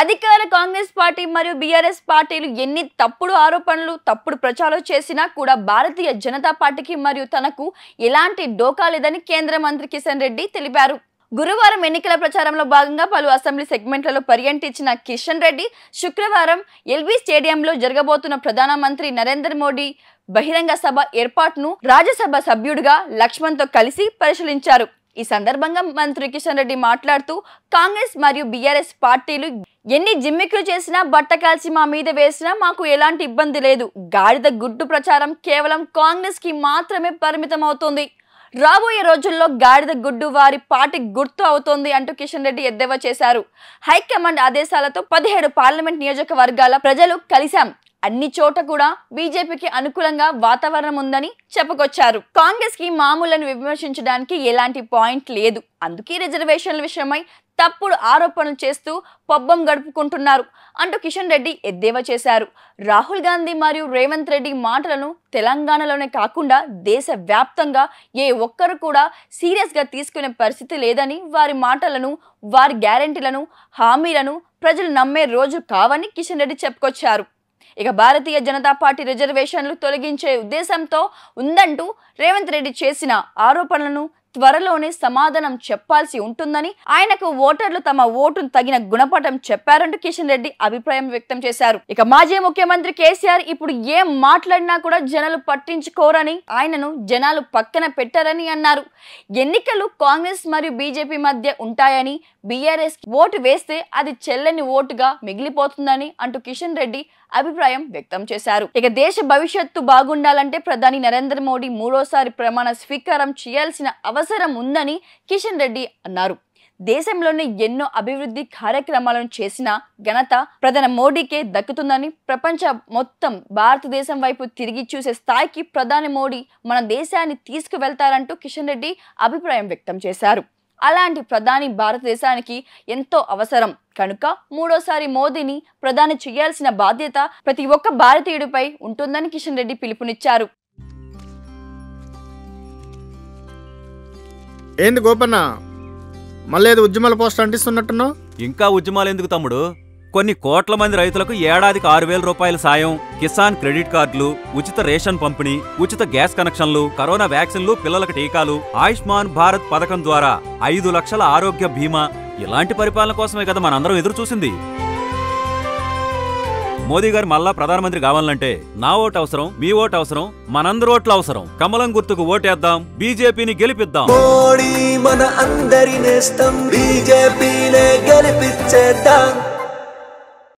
అధికార కాంగ్రెస్ పార్టీ మరియు బీఆర్ఎస్ పార్టీలు ఎన్ని తప్పుడు ఆరోపణలు తప్పుడు ప్రచారాలు చేసినా కూడా భారతీయ జనతా పార్టీకి మరియు తనకు ఎలాంటి డోకా లేదని కేంద్ర మంత్రి కిషన్ రెడ్డి తెలిపారు. గురువారం ఎన్నికల ప్రచారంలో భాగంగా పలు అసెంబ్లీ సెగ్మెంట్లలో పర్యటించిన కిషన్ రెడ్డి శుక్రవారం ఎల్బీ స్టేడియంలో జరగబోతున్న ప్రధానమంత్రి నరేంద్ర మోడీ బహిరంగ సభ ఏర్పాటును రాజ్యసభ సభ్యుడిగా లక్ష్మణ్తో కలిసి పరిశీలించారు. ఈ సందర్భంగా మంత్రి కిషన్ రెడ్డి మాట్లాడుతూ కాంగ్రెస్ మరియు బీఆర్ఎస్ పార్టీలు ఎన్ని జిమ్మికులు చేసినా బట్ట కాల్చి మా మీద వేసినా మాకు ఎలాంటి ఇబ్బంది లేదు. గాడిద గుడ్డు ప్రచారం కేవలం కాంగ్రెస్ కి మాత్రమే పరిమితం అవుతుంది. రాబోయే రోజుల్లో గాడిద గుడ్డు వారి పార్టీ గుర్తు అవుతోంది అంటూ కిషన్ రెడ్డి ఎద్దేవా చేశారు. హైకమాండ్ ఆదేశాలతో 17 పార్లమెంట్ నియోజకవర్గాల ప్రజలు కలిశాం. అన్ని చోట కూడా బీజేపీకి అనుకూలంగా వాతావరణం ఉందని చెప్పుకొచ్చారు. కాంగ్రెస్ కి మామూలను విమర్శించడానికి ఎలాంటి పాయింట్ లేదు. అందుకే రిజర్వేషన్ల విషయమై తప్పుడు ఆరోపణలు చేస్తూ పబ్బం గడుపుకుంటున్నారు అంటూ కిషన్ రెడ్డి ఎద్దేవా చేశారు. రాహుల్ గాంధీ మరియు రేవంత్ రెడ్డి మాటలను తెలంగాణలోనే కాకుండా దేశవ్యాప్తంగా ఏ ఒక్కరు కూడా సీరియస్ గా తీసుకునే పరిస్థితి లేదని, వారి మాటలను వారి గ్యారెంటీలను హామీలను ప్రజలు నమ్మే రోజు కావని కిషన్ రెడ్డి చెప్పుకొచ్చారు. ఇక భారతీయ జనతా పార్టీ రిజర్వేషన్లు తొలగించే ఉద్దేశంతో ఉందంటూ రేవంత్ రెడ్డి చేసిన ఆరోపణలను త్వరలోనే సమాధానం చెప్పాల్సి ఉంటుందని, ఆయనకు ఓటర్లు తమ ఓటును తగిన గుణపాఠం చెప్పారంటూ కిషన్ రెడ్డి అభిప్రాయం వ్యక్తం చేశారు. ఇక మాజీ ముఖ్యమంత్రి కేసీఆర్ ఇప్పుడు ఏం మాట్లాడినా కూడా జనాలు పట్టించుకోరని, ఆయనను జనాలు పక్కన పెట్టారని అన్నారు. ఎన్నికలు కాంగ్రెస్ మరియు బీజేపీ మధ్య ఉంటాయని, బీఆర్ఎస్ ఓటు వేస్తే అది చెల్లని ఓటుగా మిగిలిపోతుందని అంటూ కిషన్ రెడ్డి అభిప్రాయం వ్యక్తం చేశారు. ఇక దేశ భవిష్యత్తు బాగుండాలంటే ప్రధాని నరేంద్ర మోడీ మూడోసారి ప్రమాణ స్వీకారం చేయాల్సిన అవసరం ఉందని కిషన్ రెడ్డి అన్నారు. దేశంలోనే ఎన్నో అభివృద్ధి కార్యక్రమాలను చేసిన ఘనత ప్రధాని మోడీకే దక్కుతుందని, ప్రపంచ మొత్తం భారతదేశం వైపు తిరిగి చూసే స్థాయికి ప్రధాని మోడీ మన దేశాన్ని తీసుకువెళ్తారంటూ కిషన్ రెడ్డి అభిప్రాయం వ్యక్తం చేశారు. అలాంటి ప్రధాని భారతదేశానికి ఎంతో అవసరం కనుక మూడోసారి మోదీని ప్రధాని చేయాల్సిన బాధ్యత ప్రతి ఒక్క భారతీయుడిపై ఉంటుందని కిషన్ రెడ్డి పిలుపునిచ్చారు. ఏంది గోపన్న, మళ్ళీ ఏదో ఉద్యమాల పోస్ట్ అంటిస్తున్నట్టున్నావు? ఇంకా ఉద్యమాలు ఎందుకు తమ్ముడు? కొన్ని కోట్ల మంది రైతులకు ఏడాదికి 6,000 రూపాయల సాయం, కిసాన్ క్రెడిట్ కార్డులు, ఉచిత రేషన్ పంపిణీ, ఉచిత గ్యాస్ కనెక్షన్లు, కరోనా వ్యాక్సిన్లు, పిల్లలకు టీకాలు, ఆయుష్మాన్ భారత్ పథకం ద్వారా 5 లక్షల ఆరోగ్య బీమా, ఇలాంటి పరిపాలన కోసమే కదా మనందరం ఎదురు చూసింది. మోదీ గారు మళ్ళా ప్రధానమంత్రి కావాలంటే నా ఓటు అవసరం, మీ ఓటు అవసరం, మనందరి ఓట్లు అవసరం. కమలం గుర్తుకు ఓటేద్దాం, బీజేపీని గెలిపిద్దాం. మోడీ మన అందరి నేస్తం, బీజేపీనే గెలిపించేద్దాం.